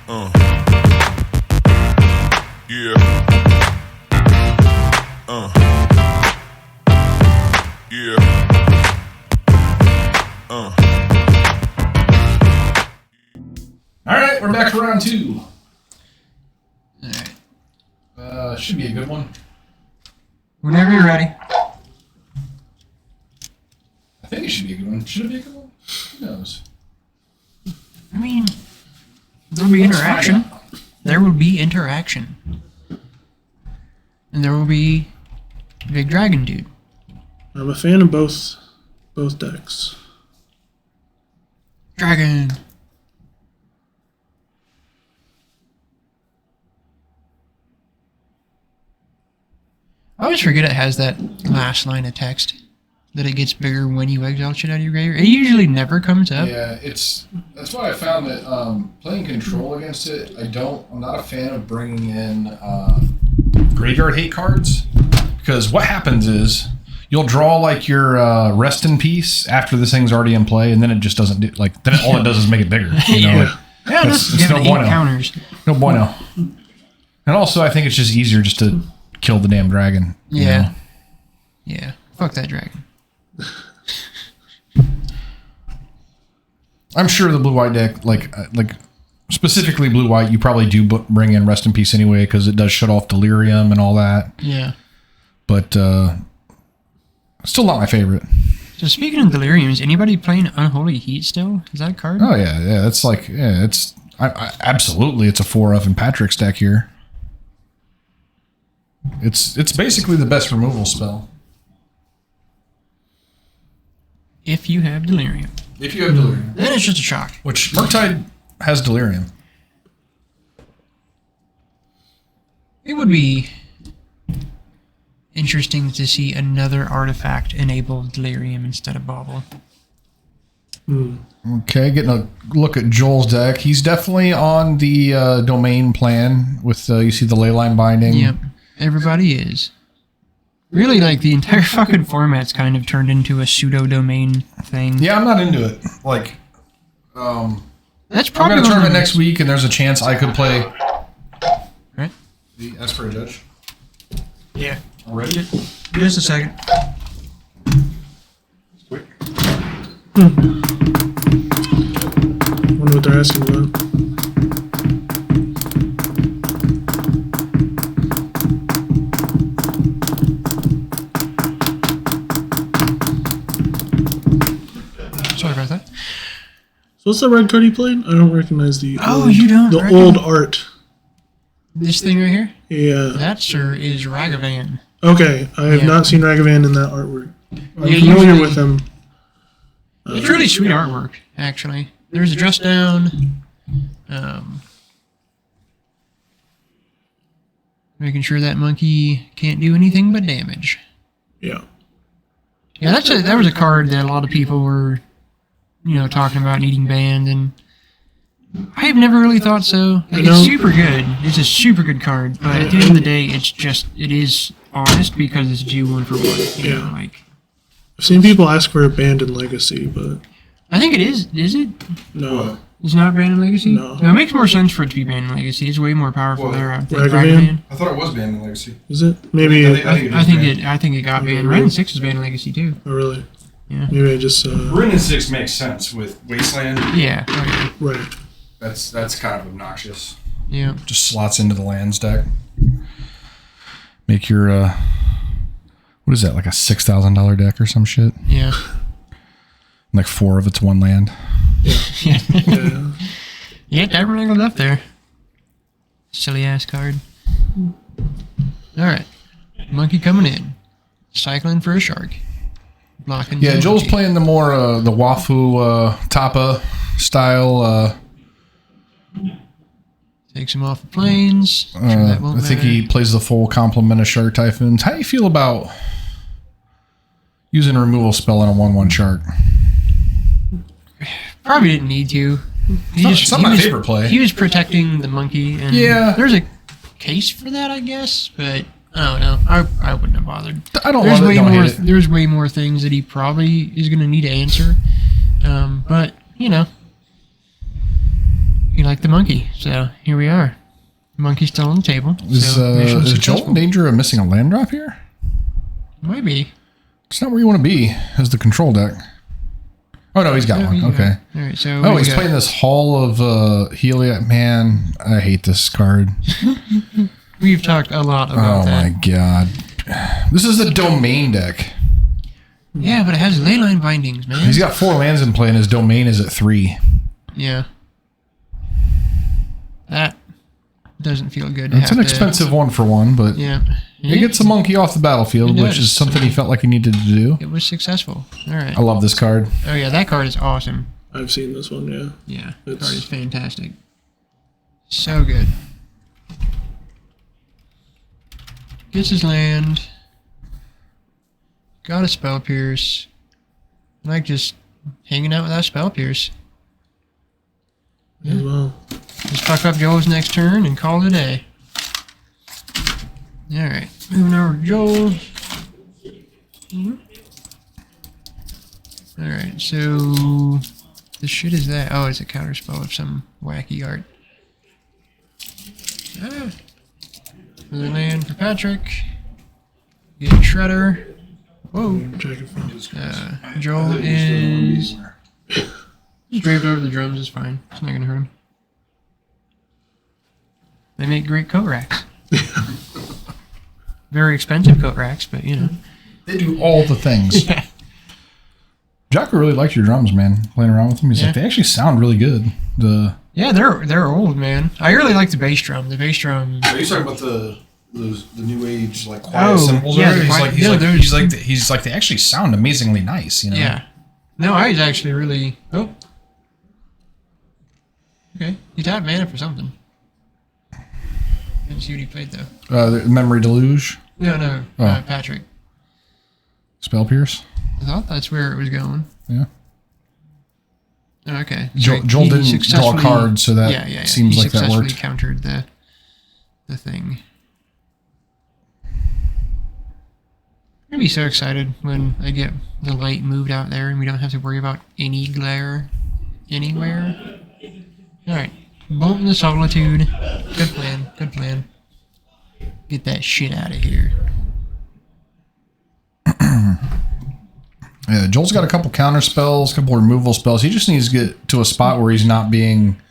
Yeah. Yeah. Alright, we're back for round 2. Alright. Should be a good one. Whenever you're ready. I think it should be a good one. Should it be a good one? Who knows? I mean, there will be interaction. There will be interaction. And there will be Big Dragon Dude. I'm a fan of both decks. Dragon. I always forget it has that last line of text. That it gets bigger when you exile shit out of your graveyard. It usually never comes up. Yeah, that's why I found that playing control against it, I'm not a fan of bringing in graveyard hate cards, because what happens is you'll draw like your rest in peace after this thing's already in play, and then it just doesn't do then all it does is make it bigger. You know, it's no bueno. Counters. No bueno. And also, I think it's just easier just to kill the damn dragon. Yeah. Know? Yeah. Fuck that dragon. I'm sure the blue-white deck, like specifically blue-white, you probably do bring in Rest in Peace anyway, because it does shut off Delirium and all that. Yeah. But still not my favorite. So speaking of Delirium, is anybody playing Unholy Heat still? Is that a card? Oh yeah. That's like absolutely it's a 4-of in Patrick's deck here. It's basically the best removal spell. If you have Delirium. If you have Delirium. Then it's just a shock. Which Murktide has Delirium. It would be interesting to see another artifact enable Delirium instead of Bauble. Okay, getting a look at Joel's deck. He's definitely on the domain plan with, you see the Leyline Binding. Yep, everybody is. Really, like, the entire fucking format's kind of turned into a pseudo-domain thing. Yeah, I'm not into it. Like, that's probably I'm going to tournament next week, and there's a chance I could play. Right? Ask for a judge. Yeah. Already? Just a second. Quick. Wonder what they're asking about. Sorry about that. So what's the red card you played? I don't recognize the you don't the recognize- old art. This thing right here? Yeah. That, sir, is Ragavan. Okay, I have not seen Ragavan in that artwork. I'm Yeah, familiar usually- with him. It's really sweet artwork, actually. There's a dress down. Making sure that monkey can't do anything but damage. Yeah. Yeah, that was a card that a lot of people were, talking about needing banned, and I have never really thought so. Like, it's super good. It's a super good card, but at the end of the day, it is honest because it's due 1 for 1. You know, like, I've seen people ask for a banned in Legacy, but I think it is. Is it? no. It's not banned in Legacy? No. It makes more sense for it to be banned in Legacy. It's way more powerful there. I think Ragavan? I thought it was banned in Legacy. Is it? Maybe. I think it got banned. Ren 6 is banned in Legacy too. Oh, really? Yeah. Maybe I just. Ren and 6 makes sense with Wasteland. Yeah. Okay. Right. That's kind of obnoxious. Yeah. Just slots into the lands deck. Make your what is that, like a $6,000 deck or some shit? Yeah. Like 4 of it's 1 land. Yeah. Yeah. Yeah, Tabernacle's up there. Silly ass card. Alright. Monkey coming in. Cycling for a shark. Blocking. Yeah, Joel's playing the more the Wafu Tapa style. Takes him off the plains. Sure that won't I think matter. he plays the full complement of Shark Typhoons. How do you feel about using a removal spell on a 1/1 shark? Probably didn't need to. It's not my favorite play. He was protecting the monkey, and there's a case for that, I guess, but I don't know. I wouldn't have bothered. I don't love it. Don't hate it. There's way more things that he probably is going to need to answer, but He liked the monkey, so here we are. Monkey's still on the table. Is Joel in danger of missing a land drop here? Might be. It's not where you want to be as the control deck. Oh, no, he's got one. Okay. All right, so oh, he's playing this Hall of Heliod. Man, I hate this card. We've talked a lot about that. Oh, my God. This is the domain deck. Yeah, but it has leyline bindings, man. He's got 4 lands in play, and his domain is at 3. Yeah. That doesn't feel good. It's an expensive 1-for-1, but yeah. he gets a monkey off the battlefield, which is something he felt like he needed to do. It was successful. All right. I love this card. Oh, yeah, that card is awesome. I've seen this one, yeah. Yeah, that card is fantastic. So good. Gets his land. Got a Spell Pierce. I like just hanging out without Spell Pierce. As well. Just fuck up Joel's next turn and call it a day. Alright, moving over to Joel. Alright, so the shit is that? Oh, it's a counterspell of some wacky art. Another land for Patrick. Get a Shredder. Whoa. Joel is draped over the drums is fine. It's not gonna hurt him. They make great coat racks. Very expensive coat racks, but you know. They do all the things. Yeah. Jocko really likes your drums, man. Playing around with them, he's like, they actually sound really good. Yeah, they're old, man. I really like the bass drum. The bass drum. Are you talking about the new age like quiet cymbals? Yeah, he's like they actually sound amazingly nice, you know. Yeah. No, I was actually really. Oh. Okay, you tapped mana for something. Didn't see what he played though. The Memory Deluge. No. Oh. Patrick. Spell Pierce. I thought that's where it was going. Yeah. Oh, okay. Joel didn't draw cards, so that seems like that worked. He successfully countered the thing. I'm gonna be so excited when I get the light moved out there and we don't have to worry about any glare anywhere. Alright. Bolt in the Solitude. Good plan. Good plan. Get that shit out of here. Yeah, Joel's got a couple counter spells, a couple removal spells. He just needs to get to a spot where he's not being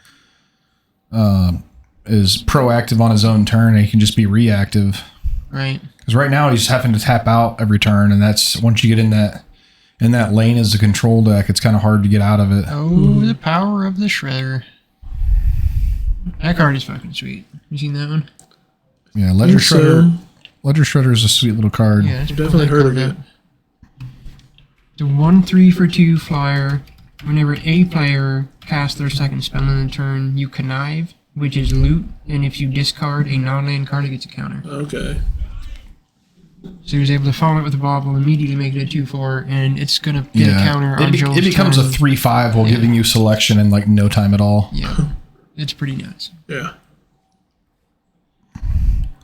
is proactive on his own turn, and he can just be reactive. Right. Because right now he's having to tap out every turn, and that's once you get in that lane as a control deck, it's kind of hard to get out of it. Oh, the power of the Shredder. That card is fucking sweet. You seen that one? Yeah, Ledger Shredder. Ledger Shredder is a sweet little card. Yeah, I've definitely heard of it. The 1/3 for 2 flyer. Whenever a player casts their second spell in a turn, you connive, which is loot, and if you discard a non-land card, it gets a counter. Okay. So he was able to follow it with a bobble, immediately make it a 2/4, and it's gonna get a counter on Joel's It becomes turn. a 3/5 while giving you selection in like no time at all. Yeah, it's pretty nuts. Yeah.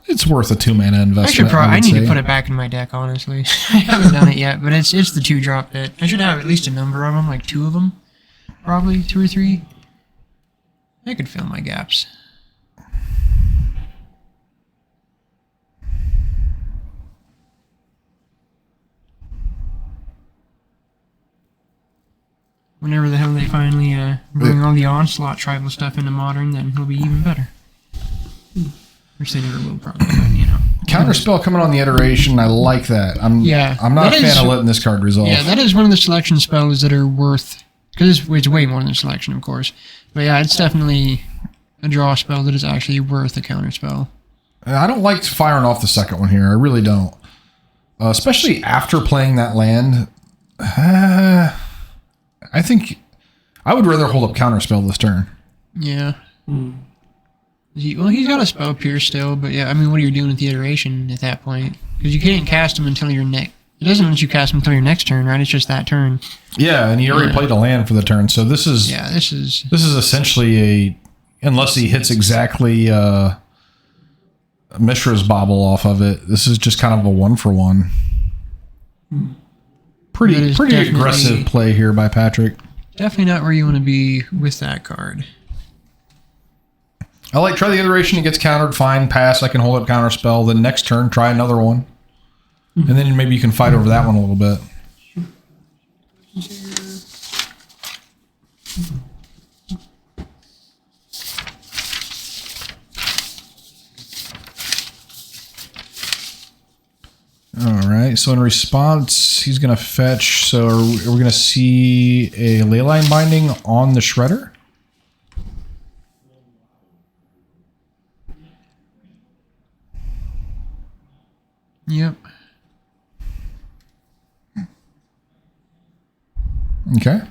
It's worth a 2 mana investment. I need to put it back in my deck, honestly. I haven't done it yet, but it's the 2-drop that I should have at least a number of them, like 2 of them, probably 2 or 3. I could fill my gaps. Whenever the hell they finally bring all the Onslaught tribal stuff into Modern, then it'll be even better. Which they never will, probably, but, you know. Counterspell coming on the iteration, I like that. I'm not a fan of letting this card resolve. Yeah, that is one of the selection spells that are worth, because it's way more than selection, of course. But yeah, it's definitely a draw spell that is actually worth a counterspell. I don't like firing off the second one here. I really don't. Especially after playing that land. I think I would rather hold up counterspell this turn. Yeah. Well, he's got a Spell Pierce still, but yeah, I mean, what are you doing with the iteration at that point? Because you can't cast him until your next. It doesn't let you cast him until your next turn, right? It's just that turn. Yeah, and he already played a land for the turn, so this is this is essentially unless he hits exactly Mishra's Bobble off of it. This is just kind of a 1-for-1. Pretty aggressive play here by Patrick. Definitely not where you want to be with that card. I like try the iteration. It gets countered. Fine. Pass. I can hold up counter spell. Then next turn, try another one. And then maybe you can fight over that one a little bit. All right. So in response, he's going to fetch. So are we going to see a Leyline Binding on the Shredder? Yep. Okay.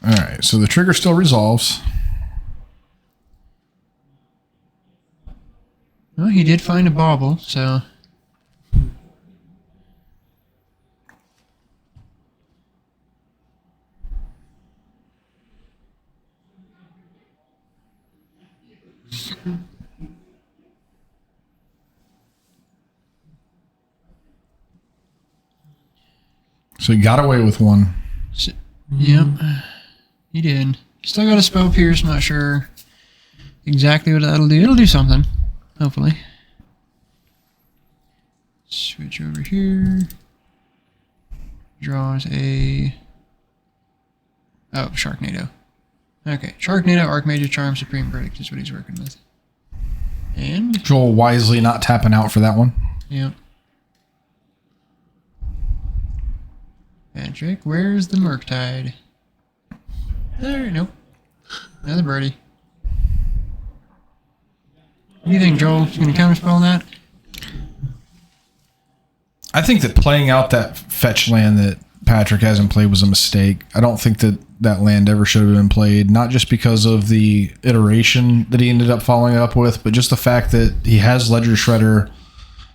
All right, so the trigger still resolves. Well, he did find a bauble, so... So he got away with one. So, yep, he did. Still got a spell pierce, not sure exactly what that'll do. It'll do something, hopefully. Switch over here. Draws a... Oh, Sharknado. Okay, Sharknado, Archmage's Charm, Supreme Verdict is what he's working with. And... Joel wisely not tapping out for that one. Yep. Patrick, where's the Murktide? There, nope. Another birdie. What do you think, Joel? You gonna counterspell that? I think that playing out that fetch land that Patrick hasn't played was a mistake. I don't think that that land ever should have been played, not just because of the iteration that he ended up following up with, but just the fact that he has Ledger Shredder.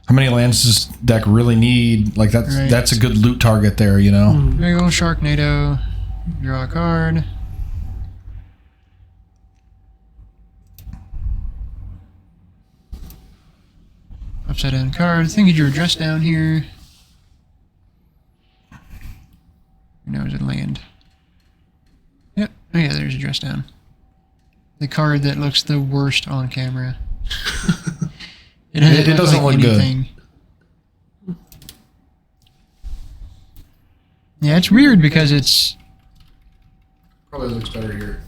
How many lands does this deck really need? Like that's a good loot target there, you know? Big ol' Sharknado. Draw a card. Upside down card. I think you drew a dress down here. No, is it land? Yep. Oh yeah, there's a dress down. The card that looks the worst on camera. It doesn't look good. Yeah, it's weird because it's Probably looks better here.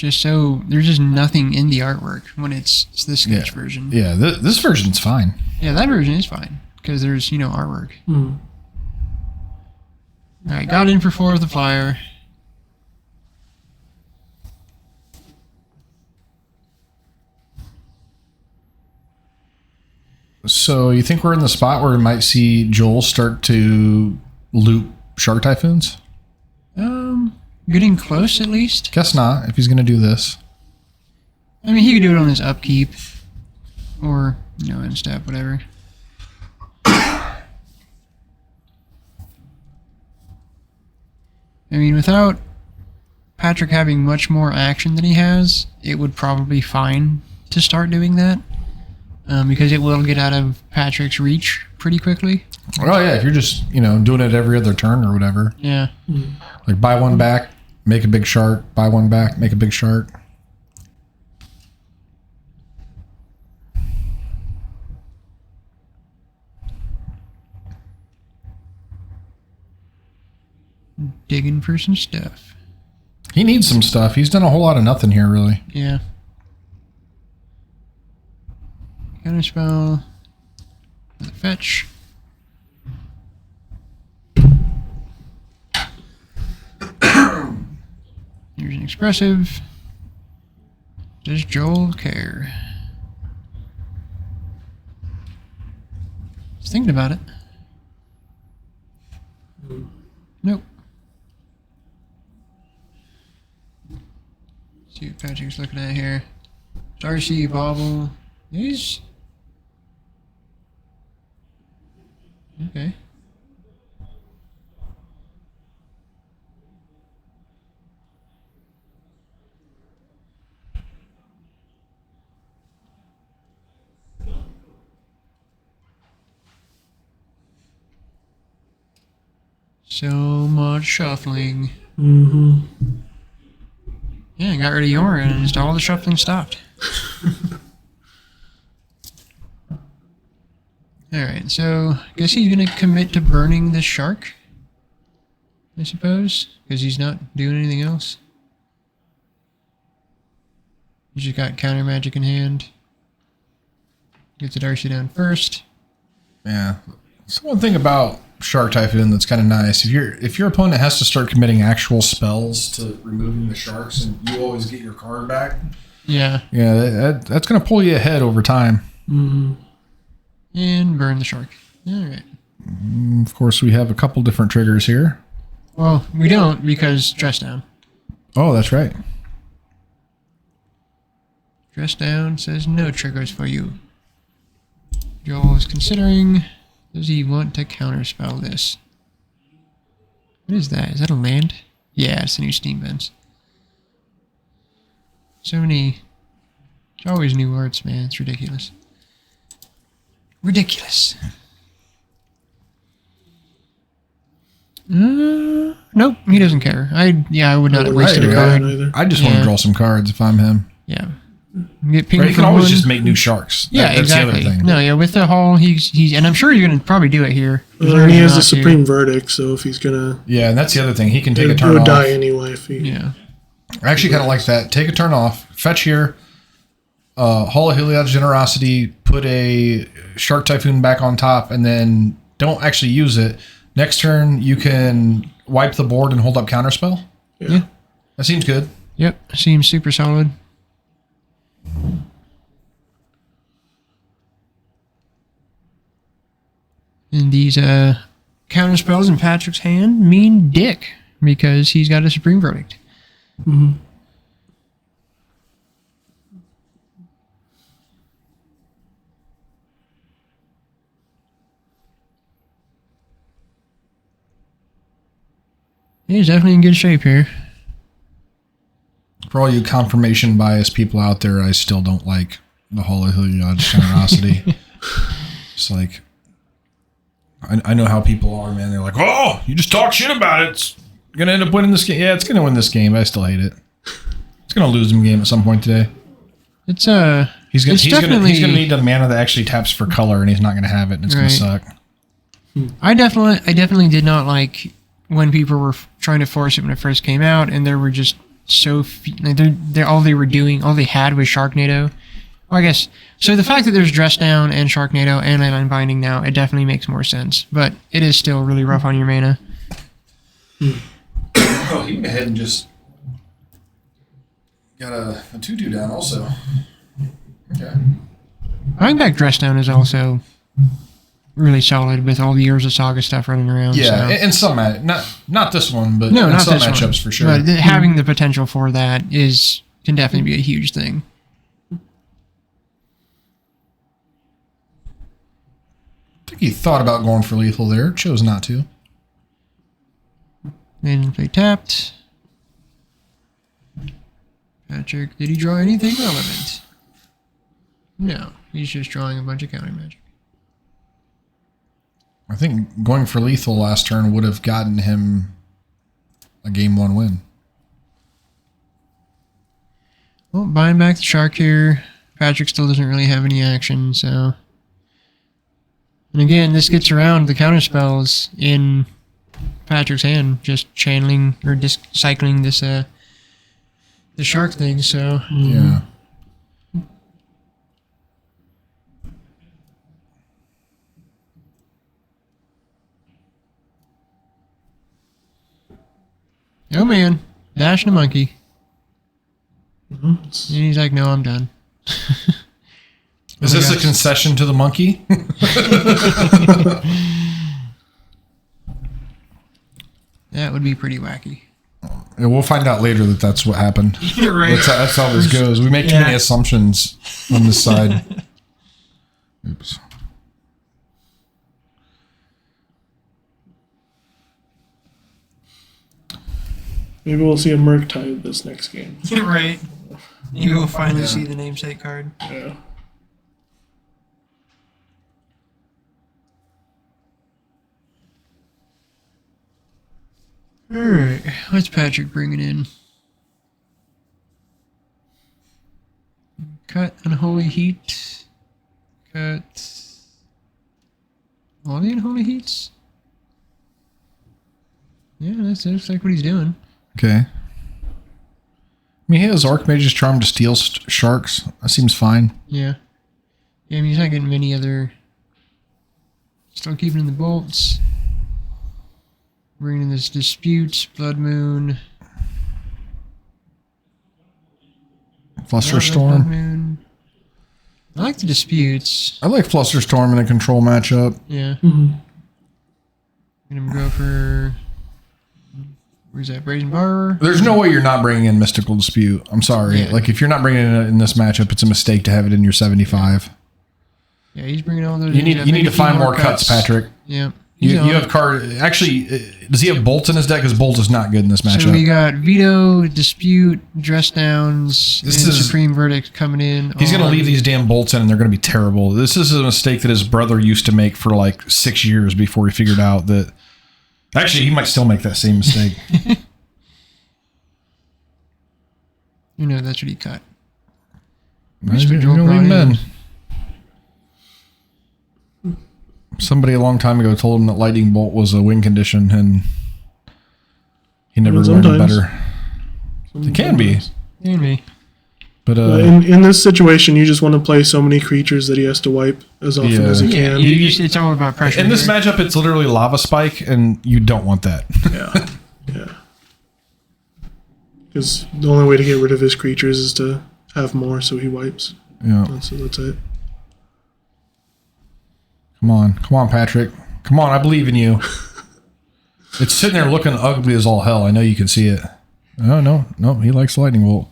just so there's just nothing in the artwork when it's the sketch version. Yeah, this version's fine. Yeah, that version is fine because there's artwork. Mm. All right, got in for 4 of the flyer. So you think we're in the spot where we might see Joel start to loop Shark Typhoons? Getting close at least. Guess not, if he's going to do this. I mean, he could do it on his upkeep, or end step, whatever. I mean, without Patrick having much more action than he has, it would probably be fine to start doing that. Because it will get out of Patrick's reach pretty quickly. Oh yeah, if you're just doing it every other turn or whatever. Yeah. Like buy one back, make a big shark. Buy one back, make a big shark. Digging for some stuff. He needs some stuff. He's done a whole lot of nothing here, really. Yeah. Counterspell. With a fetch. Here's an expressive. Does Joel care? Just thinking about it. Nope. See what Patrick's looking at here. Darcy, Bobble. He's... Okay. So much shuffling. Mm-hmm. Yeah, got rid of Yora and just all the shuffling stopped. Alright, so I guess he's going to commit to burning this shark, I suppose, because he's not doing anything else. He's just got counter magic in hand. Gets the Darcy down first. Yeah. So one thing about Shark Typhoon that's kind of nice, if your opponent has to start committing actual spells to removing the sharks, and you always get your card back. Yeah. Yeah, that's going to pull you ahead over time. Mm-hmm. And burn the shark. Alright. Of course, we have a couple different triggers here. Well, we don't because dress down. Oh, that's right. Dress down says no triggers for you. Joel is considering, does he want to counterspell this? What is that? Is that a land? Yeah, it's the new steam vents. So many... It's always new arts, man. It's ridiculous. Ridiculous. Nope, he doesn't care. I would not have wasted a card. I just want to draw some cards if I'm him. Yeah. Get ping right, you can always just make new sharks. Yeah, that's exactly. The other thing. No, yeah, with the hull, he's and I'm sure he's going to probably do it here. And he has the supreme verdict, so if he's gonna, yeah, and that's the other thing. He can take a turn he would off. die anyway if he. Yeah. I actually kind of like that. Take a turn off. Fetch here. Hall of Heliod's Generosity. Put a Shark Typhoon back on top, and then don't actually use it. Next turn, you can wipe the board and hold up Counterspell. Yeah. That seems good. Yep. Seems super solid. And these counter spells in Patrick's hand mean dick because he's got a supreme verdict. Mm-hmm. He's definitely in good shape here. For all you confirmation bias people out there, I still don't like the Hall of Heliod's Generosity. It's like, I know how people are, man. They're like, oh, you just talk shit about it. It's going to end up winning this game. Yeah, it's going to win this game. I still hate it. It's going to lose them game at some point today. It's he's going to need a mana that actually taps for color, and he's not going to have it, and it's going to suck. I definitely did not like when people were trying to force it when it first came out, and there were just they're all they were doing, all they had was Sharknado. Well, I guess so. The fact that there's Dress Down and Sharknado and Leyline Binding now, it definitely makes more sense. But it is still really rough on your mana. Oh, he went ahead and just got a 2/2 down also. Okay. Buying back Dress Down is also really solid with all the Years of Saga stuff running around. Yeah, so. in some not this one, but no, in not some this matchups one. for sure. But having the potential for that can definitely be a huge thing. I think he thought about going for lethal there, chose not to. Then play tapped. Patrick, did he draw anything relevant? No, he's just drawing a bunch of counter magic. I think going for lethal last turn would have gotten him a game 1 win. Well, buying back the shark here. Patrick still doesn't really have any action, so. And again, this gets around the counter spells in Patrick's hand, just channeling or cycling this the shark thing. So yeah. Oh man, dashing a monkey. Mm-hmm. And he's like, "No, I'm done." Is this a concession to the monkey? That would be pretty wacky. Yeah, we'll find out later that that's what happened. You're right. That's how this goes. We make too many assumptions on this side. Oops. Maybe we'll see a Murktide this next game. You're right. You will finally see the namesake card. Yeah. Alright, what's Patrick bringing in? Cut Unholy Heat. Cut all the Unholy Heats? Yeah, that looks like what he's doing. Okay. I mean, he has Archmage's Charm to steal sharks. That seems fine. Yeah. Yeah, I mean, he's not getting many other... Still keeping in the bolts. Bringing in this Disputes, Blood Moon. Flusterstorm. Moon. I like the Disputes. I like Flusterstorm in a control matchup. Yeah. Mm-hmm. Gonna go for... Where's that? Brazen Borrower? There's no way you're not bringing in Mystical Dispute. I'm sorry. Yeah. Like, if you're not bringing it in this matchup, it's a mistake to have it in your 75. Yeah, he's bringing all those... You need to find more cuts, Patrick. Yeah. You have card. Actually, does he have Bolt in his deck? Because Bolt is not good in this matchup. So we got Veto, Dispute, Dress Downs, and Supreme Verdict coming in. He's going to leave these damn bolts in, and they're going to be terrible. This is a mistake that his brother used to make for like 6 years before he figured out that... Actually, he might still make that same mistake. You know, that's what he cut. Somebody a long time ago told him that Lightning Bolt was a win condition, and he never learned better. It can be. Can be. But in this situation, you just want to play so many creatures that he has to wipe as often as he can. It's all about pressure. In this matchup, it's literally Lava Spike, and you don't want that. Yeah. Because the only way to get rid of his creatures is to have more, so he wipes. Yeah. That's it. Come on, Patrick. Come on, I believe in you. It's sitting there looking ugly as all hell. I know you can see it. Oh, no, he likes Lightning Bolt.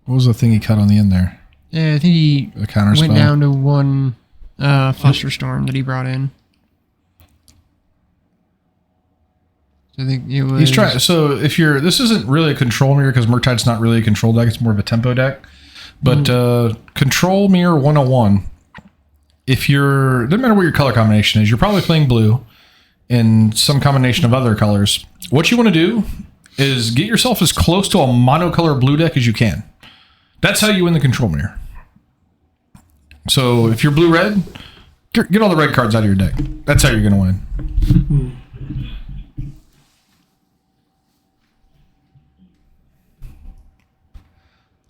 What was the thing he cut on the end there? Yeah, I think he went down to one Flusterstorm that he brought in. I think it was... He's trying. So if you're... This isn't really a control mirror because Murktide's not really a control deck. It's more of a tempo deck. But Control Mirror 101, if you're... Doesn't matter what your color combination is. You're probably playing blue and some combination of other colors. What you want to do is get yourself as close to a monocolor blue deck as you can. That's how you win the Control Mirror. So if you're blue-red, get all the red cards out of your deck. That's how you're going to win.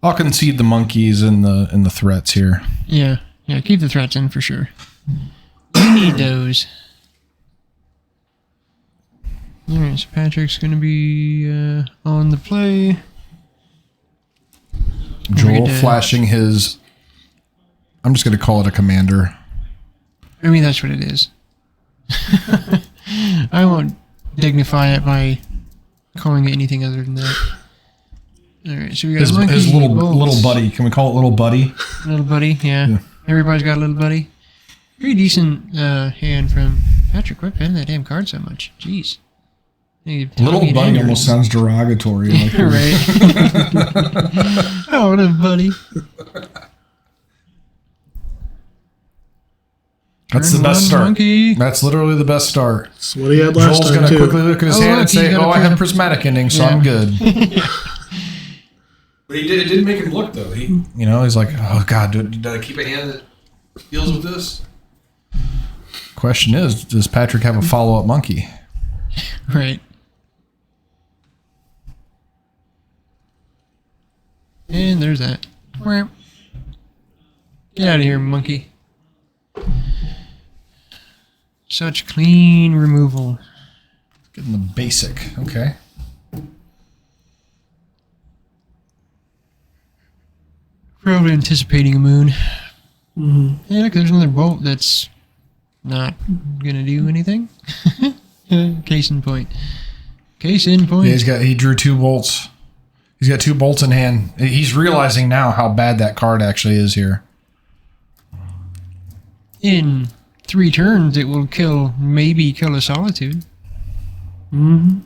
I'll concede the monkeys and the threats here. Yeah, keep the threats in for sure. You need those. All right, so Patrick's going to be on the play. Joel flashing his... I'm just going to call it a commander. I mean, that's what it is. I won't dignify it by calling it anything other than that. All right, so we got his little buddy. Can we call it little buddy? Little buddy, yeah. Everybody's got a little buddy. Pretty decent hand from Patrick. Quit playing that damn card so much. Jeez. Little buddy almost sounds derogatory. Like right. Oh, little buddy. That's the best start. Monkey. That's literally the best start. That's what he had last Joel's time, going to quickly look at his hand and say, I have prismatic ending, so I'm good. But it didn't make him look, though. He's like, oh, God, did I keep a hand that deals with this? Question is, does Patrick have a follow-up monkey? Right. And there's that. Get out of here, monkey. Such clean removal. Getting the basic. Okay. Probably anticipating a moon. Mm-hmm. Yeah, look, there's another bolt that's not gonna do anything. Case in point. Yeah, he drew 2 bolts. He's got 2 bolts in hand. He's realizing now how bad that card actually is here. In 3 turns, it will maybe kill a Solitude. Mm-hmm.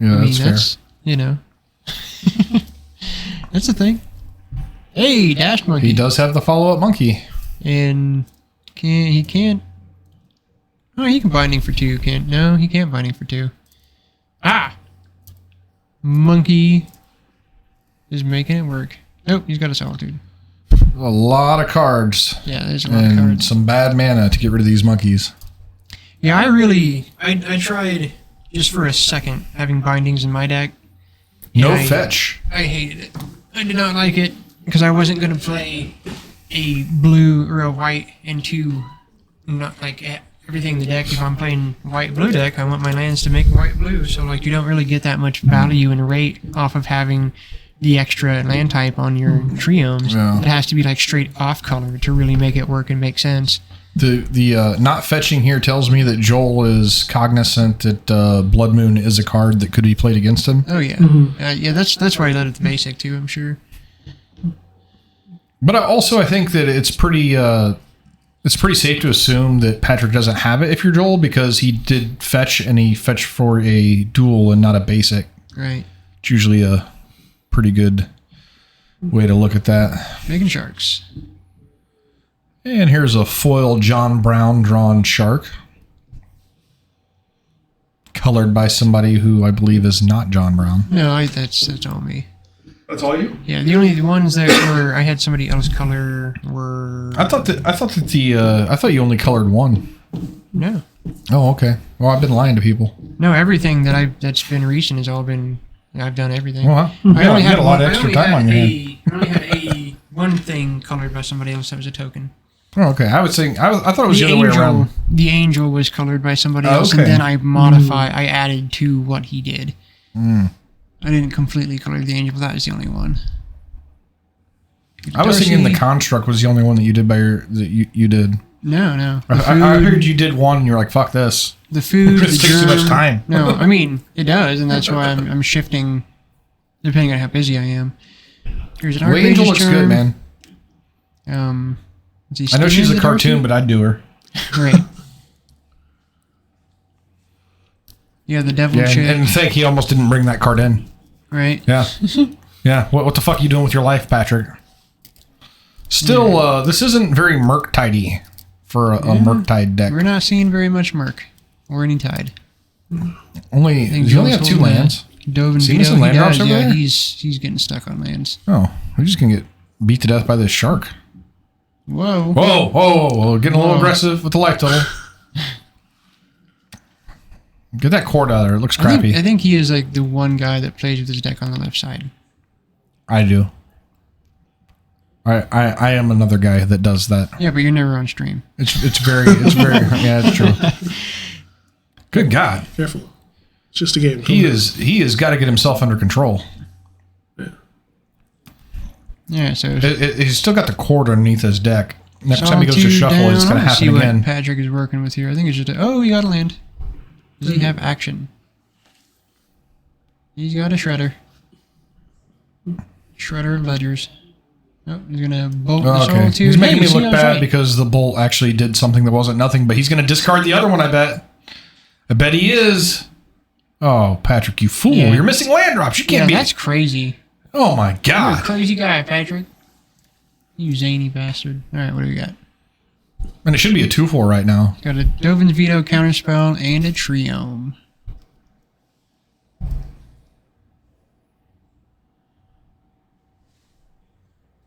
Yeah, that's fair. That's, that's the thing. Hey, Dash Monkey. He does have the follow-up monkey. And he can't. Oh, he can binding for 2. Can't. No, he can't binding for 2. Ah! Monkey is making it work. Nope, he's got a solitude. A lot of cards. Yeah, there's a lot of cards. Some bad mana to get rid of these monkeys. Yeah, I tried just for a second having bindings in my deck. No fetch. I hated it. I did not like it because I wasn't going to play a blue or a white and 2, not like everything in the deck. If I'm playing white-blue deck, I want my lands to make white-blue. So, like, you don't really get that much value and rate off of having the extra land type on your triomes. Yeah. It has to be, like, straight off color to really make it work and make sense. The not fetching here tells me that Joel is cognizant that Blood Moon is a card that could be played against him. Oh, yeah. Yeah, that's why I let it the basic, too, I'm sure. But I think that it's pretty safe to assume that Patrick doesn't have it if you're Joel, because he did fetch, and he fetched for a dual and not a basic. Right. It's usually a pretty good way to look at that. Making sharks. And here's a foil John Brown drawn shark. Colored by somebody who I believe is not John Brown. No, that's all me. That's all you? Yeah, the only ones that were I had somebody else color were. I thought you only colored one. No. Oh, okay. Well, I've been lying to people. No, everything that's been recent has all been. I've done everything. Well, I only had a lot of extra time on your hand. I only had one thing colored by somebody else that was a token. Oh, okay. I thought it was the other way around. The angel was colored by somebody else, and then I added to what he did. I didn't completely color the angel, but that was the only one. I was thinking the construct was the only one that you did you did. No. I heard you did one, and you're like, "Fuck this." The food, this takes too much time. No, I mean it does, and that's why I'm shifting, depending on how busy I am. Here's an Archmage's Angel looks good, man. I know she's a cartoon, but I'd do her. Right. Yeah, the devil chick. And think he almost didn't bring that card in. Right. Yeah. Yeah. What the fuck are you doing with your life, Patrick? Still, this isn't very Murktide for a Murktide deck. We're not seeing very much Murk or any Tide. You only have 2 lands. Dove and See some land drops over there? He's getting stuck on lands. Oh, we're just gonna get beat to death by this shark. Whoa. Whoa. Getting a little aggressive with the life total. Get that cord out of there. It looks crappy. I think he is like the one guy that plays with his deck on the left side. I do. I am another guy that does that. Yeah, but you're never on stream. It's very yeah, it's true. Good God. Careful. It's just a game. He has got to get himself under control. Yeah, so he's still got the cord underneath his deck. Next time he goes to shuffle, it's going to happen again. See what Patrick is working with here. I think it's just he got a land. Does he have action? He's got a shredder. Shredder of ledgers. Oh, he's gonna bolt the soul too. He's making me look bad because the bolt actually did something that wasn't nothing, but he's going to discard the other one, I bet. I bet he is. Oh, Patrick, you fool. Yeah. You're missing land drops. You can't be. That's crazy. Oh, my God. You're a crazy guy, Patrick. You zany bastard. All right, what do we got? And it should be a 2/4 right now. Got a Dovin's Veto counterspell and a Triome.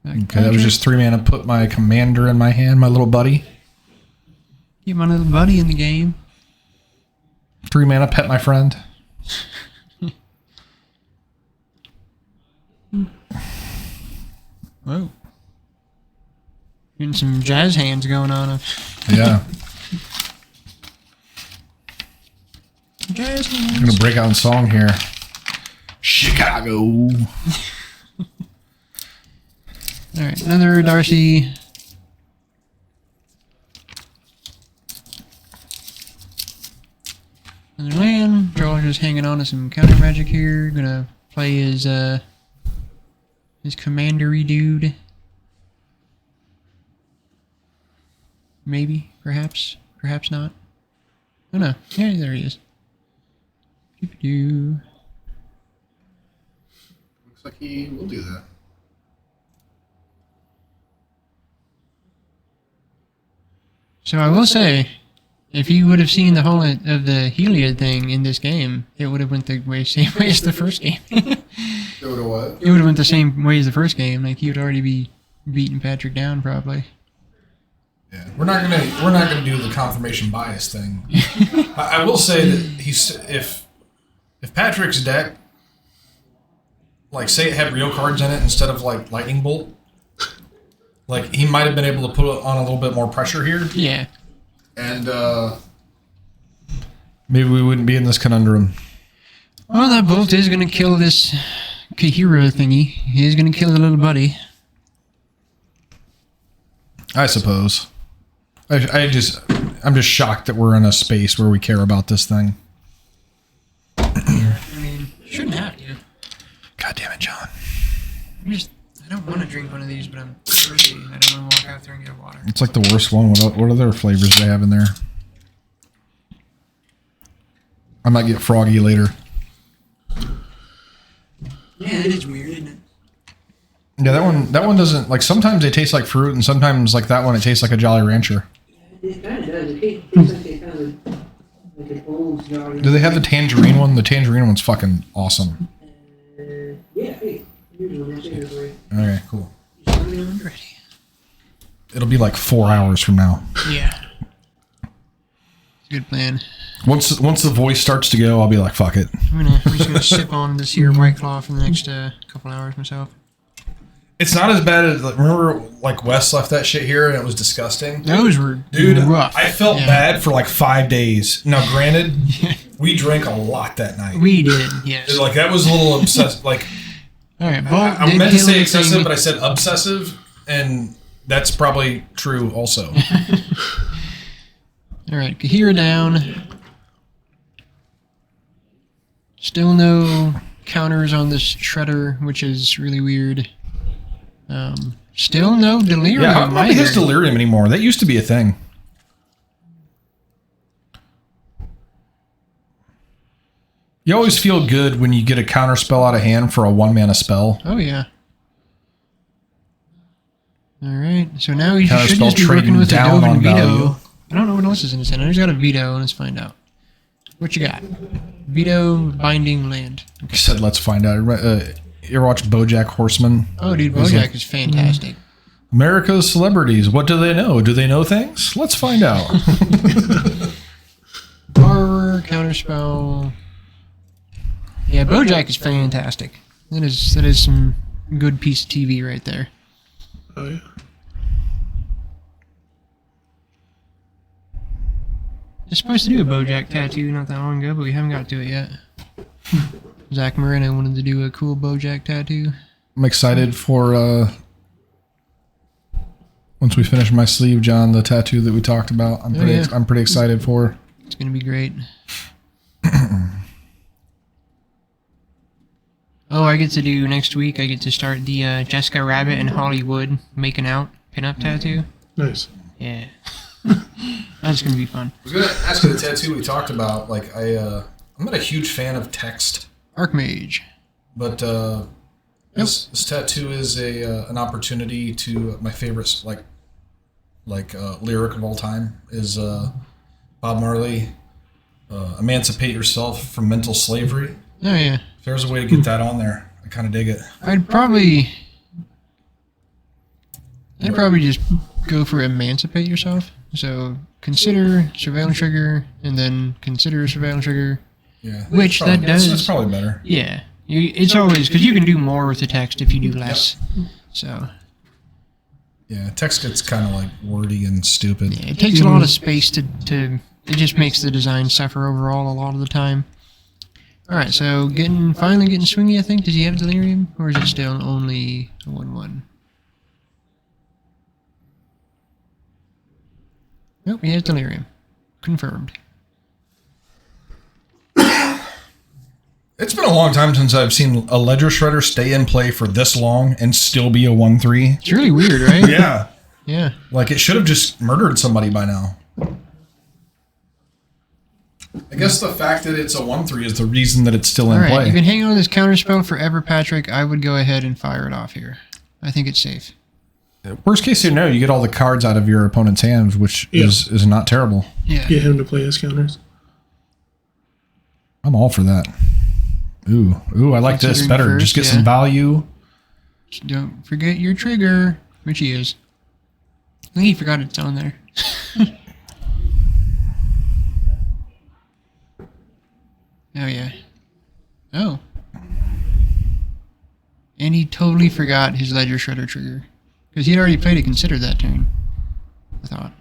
Okay, that was just 3 mana. Put my commander in my hand, my little buddy. Get my little buddy in the game. 3 mana, pet my friend. Whoa. Getting some jazz hands going on. Yeah. Jazz hands. I'm going to break out in song here. Chicago. All right, another Darcy. Another land. Joel's just hanging on to some counter magic here. Gonna play his commandery dude. Maybe, perhaps not. Oh no, yeah, there he is. Doo-doo. Looks like he will do that. So I will say, if you would have seen the whole of the Heliod thing in this game, it would have went the same way as the first game. It would have what? It would have went the same way as the first game. Like, you'd already be beating Patrick down, probably. Yeah, we're not gonna do the confirmation bias thing. I will say that if Patrick's deck, like, say it had real cards in it instead of like lightning bolt, like, he might have been able to put on a little bit more pressure here. Yeah. And maybe we wouldn't be in this conundrum. Well, that bolt is gonna kill this Kahira thingy. He is gonna kill the little buddy. I suppose. I'm just shocked that we're in a space where we care about this thing. I mean, shouldn't have to. God damn it, John. I don't want to drink one of these, but I'm thirsty. I don't want to walk out there and get water. It's like the worst one. What other flavors do they have in there? I might get froggy later. Yeah, it is weird, isn't it? Yeah, that one doesn't, like, sometimes they taste like fruit, and sometimes, like that one, it tastes like a Jolly Rancher. It kind of does. It tastes like a kind of like an old Jolly. Do they have the tangerine one? The tangerine one's fucking awesome. Yeah, hey, here's one. I'll take it for you. Okay, cool. Ready. It'll be like 4 hours from now. Yeah. It's a good plan. Once the voice starts to go, I'll be like, fuck it. I'm just gonna sip on this here White Claw for the next couple hours myself. It's not as bad as, like, remember, like, Wes left that shit here and it was disgusting? Those were rough. I felt bad for like 5 days. Now, granted, we drank a lot that night. We did, yes. Like, that was a little obsessive. Like, all right, I meant to say excessive, but I said obsessive, and that's probably true also. All right, Kahira down. Still no counters on this Shredder, which is really weird. Still no Delirium. Yeah, I don't think it's Delirium anymore. That used to be a thing. You always feel good when you get a counter spell out of hand for a 1-mana spell. Oh, yeah. All right, so now he Counter should spell just be working with a down Dove on and Veto. value. I don't know what else is in his hand. I just got a Veto, and let's find out. What you got? Veto, Binding, Land. You said let's find out. You ever watch BoJack Horseman? Oh, dude, BoJack is fantastic. America's celebrities. What do they know? Do they know things? Let's find out. Horror, Counterspell. Yeah, BoJack is fantastic. That is some good piece of TV right there. Oh, yeah. I was supposed to do a BoJack tattoo not that long ago, but we haven't got to it yet. Zach Moreno wanted to do a cool BoJack tattoo. I'm excited for once we finish my sleeve, John, the tattoo that we talked about. I'm pretty excited for. It's gonna be great. Oh, I get to do next week. I get to start the Jessica Rabbit and Hollywood making out pinup tattoo. Nice. Yeah, that's gonna be fun. I was gonna ask you the tattoo we talked about. Like, I'm not a huge fan of text, Archmage. but this tattoo is an opportunity to my favorite lyric of all time is Bob Marley. Emancipate yourself from mental slavery. Oh yeah. If there's a way to get that on there, I kind of dig it. I'd probably just go for emancipate yourself. So consider surveillance trigger, and then consider surveillance trigger. Yeah, Which that does. That's probably better. Yeah, it's always because you can do more with the text if you do less. Yep. So. Yeah, text gets kind of like wordy and stupid. Yeah, it takes a lot of space to. It just makes the design suffer overall a lot of the time. All right, so finally getting swingy. I think. Does he have Delirium, or is it still only a 1/1? Nope, he has Delirium. Confirmed. It's been a long time since I've seen a Ledger Shredder stay in play for this long and still be a 1/3. It's really weird, right? Yeah. Yeah. Like, it should have just murdered somebody by now. I guess the fact that it's a 1/3 is the reason that it's still in play. You can hang on to this counterspell forever, Patrick. I would go ahead and fire it off here. I think it's safe. Worst case scenario, you get all the cards out of your opponent's hands, which is not terrible. Yeah. Get him to play his counters. I'm all for that. Ooh, I like this better. First, Just get some value. Just don't forget your trigger, which he is. I think he forgot it's on there. Oh, yeah. Oh. And he totally forgot his Ledger Shredder trigger. Because he'd already played a Consider that turn. I thought.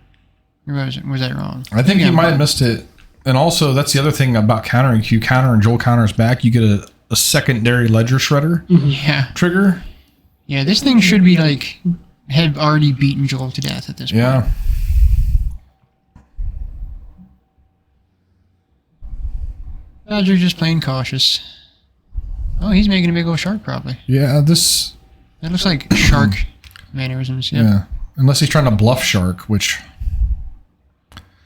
Or was that wrong? I think he might have missed it. And also, that's the other thing about countering. If you counter and Joel counters back, you get a secondary Ledger Shredder Yeah. trigger. Yeah, this thing should be like, had already beaten Joel to death at this point. Yeah. Badger's just playing cautious. Oh, he's making a big old shark, probably. Yeah, That looks like shark mannerisms. Yep. Yeah. Unless he's trying to bluff Shark, which...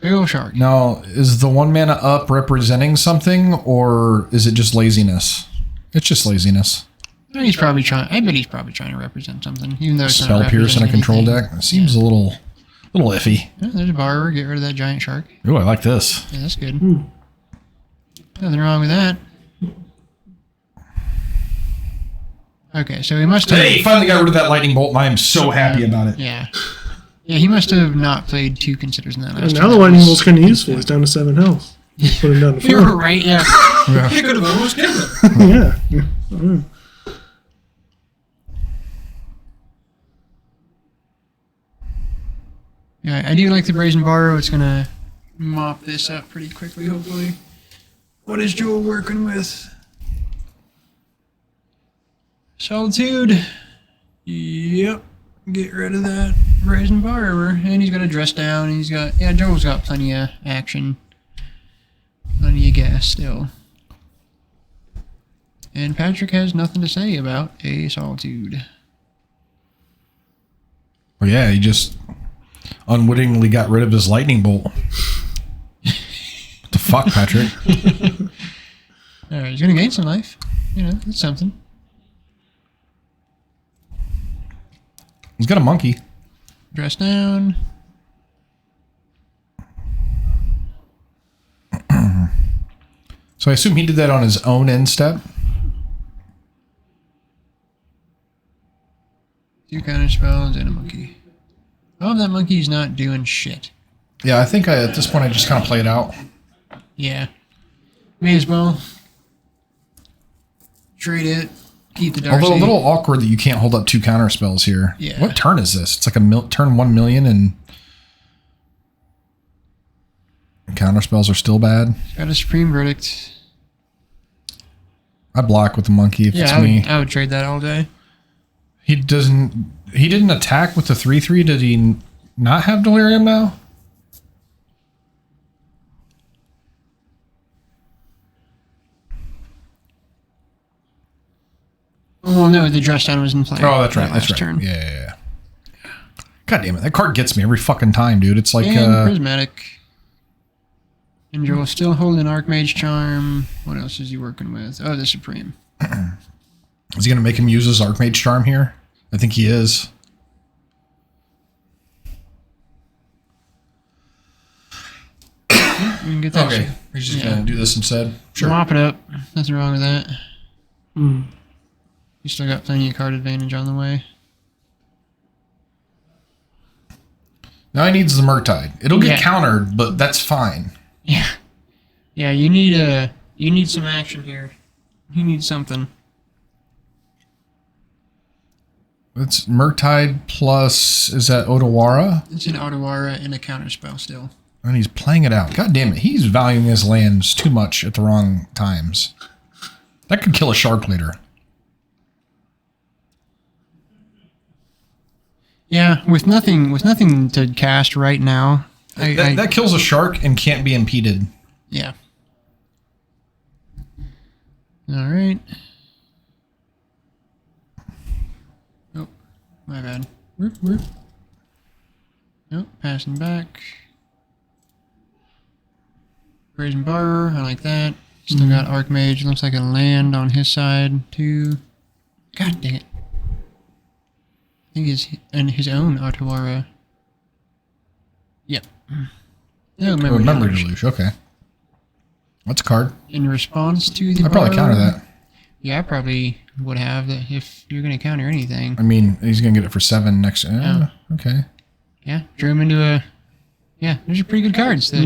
Big old shark. Now, is the 1 mana up representing something, or is it just laziness? It's just laziness. I bet he's probably trying to represent something, even though it's Spell not Pierce in a control anything. deck? It seems a little iffy. Yeah, there's a borrower. Get rid of that giant shark. Ooh, I like this. Yeah, that's good. Nothing wrong with that. Okay, so he must have... Hey, finally got rid of that lightning bolt, and I am so happy about it. Yeah. Yeah, he must have not played 2 Considers in that last And turn. now the lightning bolt's kind of useful. He's down to 7 health. Just put him down to 4. You're right, yeah. He could have almost killed him. Yeah. Yeah, I do like the Brazen Borrow. It's going to mop this up pretty quickly, hopefully. What is Joel working with? Solitude. Yep. Get rid of that Brazen Borrower. And he's got a dress down. And he's got... Yeah, Joel's got plenty of action. Plenty of gas still. And Patrick has nothing to say about a Solitude. Well, yeah, he just unwittingly got rid of his lightning bolt. What the fuck, Patrick? Alright, he's going to gain some life. You know, that's something. He's got a monkey. Dress down. So I assume he did that on his own end step. 2 counter spells and a monkey. Oh, that monkey's not doing shit. Yeah, I think at this point I just kind of play it out. Yeah. May as well. Trade it. Keep the Darcy. Although a little awkward that you can't hold up 2 counter spells here. Yeah. What turn is this? It's like a turn 1 million and counter spells are still bad. Got a Supreme Verdict. I block with the monkey if it's me. I would trade that all day. He didn't attack with the 3/3. Did he not have Delirium now? Oh no, the dress down was in play. Oh, that's right. Last That's right. turn. Yeah. God damn it. That card gets me every fucking time, dude. It's like And Prismatic. And Joel's still holding Archmage Charm. What else is he working with? Oh, the Supreme. is he going to make him use his Archmage Charm here? I think he is. We can get that. Okay. He's just going to do this instead. Sure. Mop it up. Nothing wrong with that. Mm. You still got plenty of card advantage on the way. Now he needs the Murktide. It'll get Yeah. countered, but that's fine. Yeah. Yeah, you need some action here. You need something. It's Murktide plus, is that Odawara? It's an Otawara and a counterspell still. And he's playing it out. God damn it. He's valuing his lands too much at the wrong times. That could kill a shark later. Yeah, with nothing to cast right now. That kills a shark and can't be impeded. Yeah. All right. Oh, my bad. Nope, passing back. Brazen Borrower, I like that. Still got Archmage. Looks like a land on his side, too. God dang it. think his own Otawara. Yep. No, Memory Deluge. Okay. What's a card? In response to the I'd probably counter that. Yeah, I probably would have that if you're going to counter anything. I mean, he's going to get it for 7 next. Okay. Yeah, drew him into a... Yeah, those are pretty good cards. That,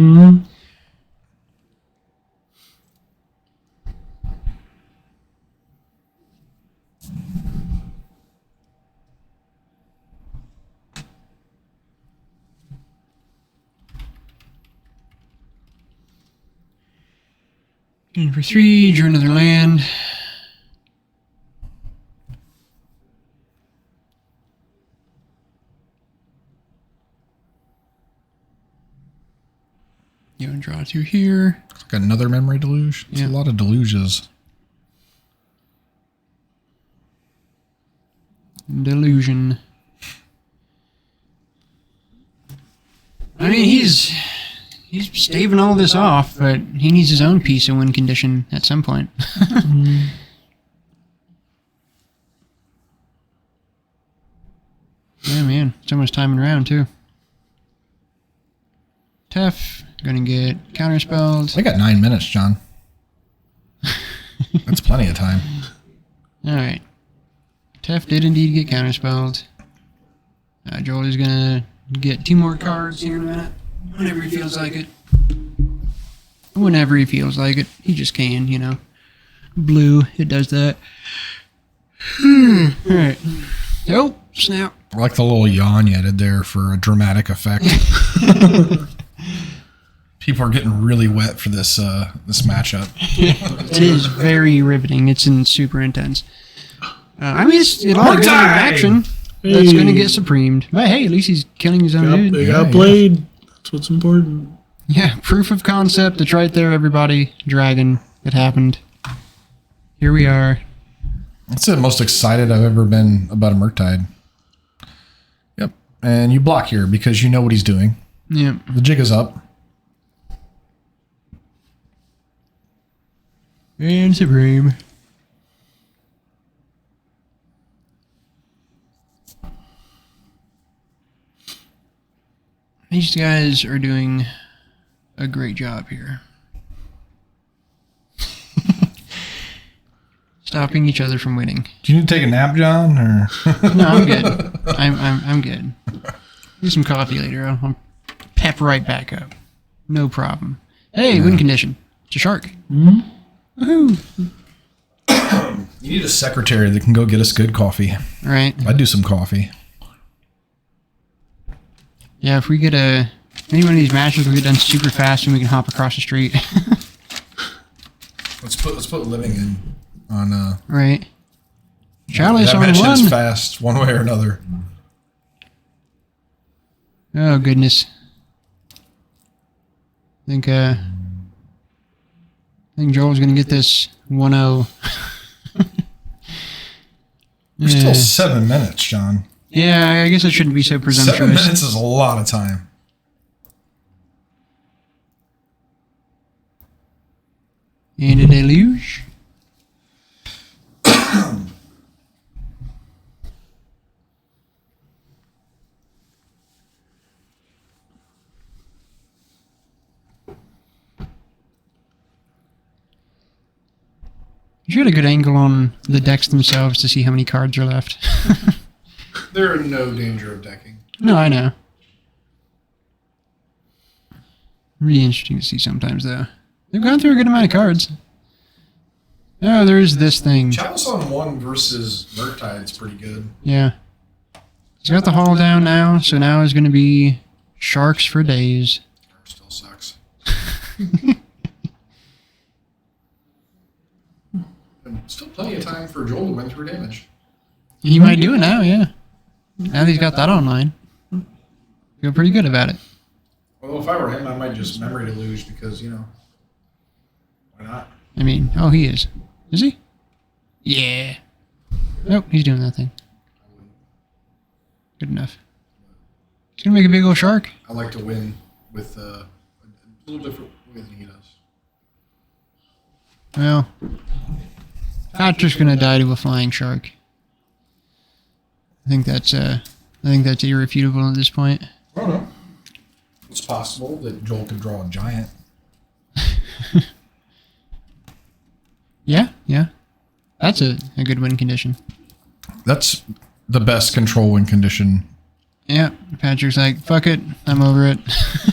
in for 3, drew another land. You want to draw 2 here. Like another Memory Deluge. It's a lot of deluges. Delusion. I mean, he's staving all this off, but he needs his own piece of win condition at some point. Yeah, man. So much time in round, too. Tough. Gonna get counterspelled. I got 9 minutes, John. That's plenty of time. Alright. Tef did indeed get counterspelled. Joel is gonna get 2 more cards here in a minute. Whenever he feels like it. Whenever he feels like it. He just can, you know. Blue, it does that. Alright. Oh, snap. I like the little yawn you added there for a dramatic effect. People are getting really wet for this this matchup. It is very riveting. It's super intense. I mean, it's a lot of good action that's going to get supremed. But hey, at least he's killing his own dude. They got played. That's what's important. Yeah, proof of concept. It's right there, everybody. Dragon. It happened. Here we are. That's the most excited I've ever been about a Murktide. Yep. And you block here because you know what he's doing. Yep. The jig is up. And supreme. These guys are doing a great job here. Stopping each other from winning. Do you need to take a nap, John? Or No, I'm good. I'm good. Do some coffee later. I'll pep right back up. No problem. Hey, win condition. It's a shark. Woohoo! You need a secretary that can go get us good coffee. Right. I'd do some coffee. Yeah, if we get any one of these matches, we'll get done super fast and we can hop across the street. Let's put living in on Right. Chalice that on mentions one. fast one way or another. Oh goodness. I think Joel's gonna get this 1-0. There's still 7 minutes, John. Yeah, I guess I shouldn't be so 7 presumptuous. minutes is a lot of time. And a deluge. You had a good angle on the decks themselves to see how many cards are left. They're in no danger of decking. No, I know. Really interesting to see sometimes, though. They've gone through a good amount of cards. Oh, there's this thing. Chalice on 1 versus Murktide is pretty good. Yeah. He's got the haul down now, so now is going to be sharks for days. Still sucks. And still plenty of time for Joel to win through damage. He might do it now, yeah. Now that he's got that online. Feel pretty good about it. Although if I were him, I might just memory deluge because, you know, why not? I mean, oh, he is. Is he? Yeah. Nope, he's doing that thing. Good enough. He's going to make a big old shark. I like to win with a little different way than he does. Well, Patrick's going to die to a flying shark. I think that's irrefutable at this point. I don't know. It's possible that Joel could draw a giant. Yeah. That's a good win condition. That's the best control win condition. Yeah, Patrick's like, fuck it, I'm over it.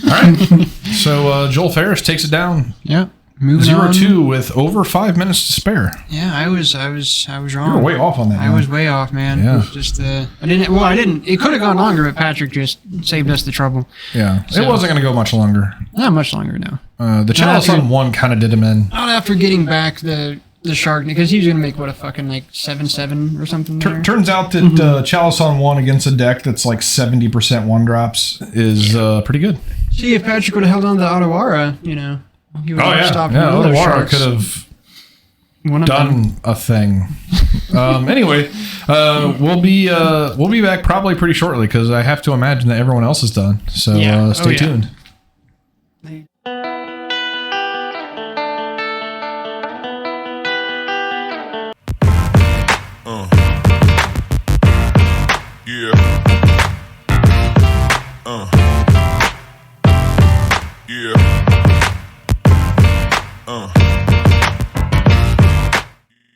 All right. So Joel Ferris takes it down. Yep. Moving on. 0-2 with over 5 minutes to spare. Yeah, I was wrong. You were way off on that. I was way off, man. Yeah. It was just I didn't. It could have gone longer, but Patrick just saved us the trouble. Yeah. So- It wasn't going to go much longer. Not much longer now. The Chalice on 1 kind of did him in. Not after getting back the shark, because he was gonna make what a fucking like 7/7 or something. There. Turns out that Chalice on 1 against a deck that's like 70% 1-drops is pretty good. See, if Patrick would have held on to the Otawara, he would have stopped one of those Otawara sharks. could have One of them. done a thing. Anyway, we'll be back probably pretty shortly because I have to imagine that everyone else is done. So stay tuned. Yeah.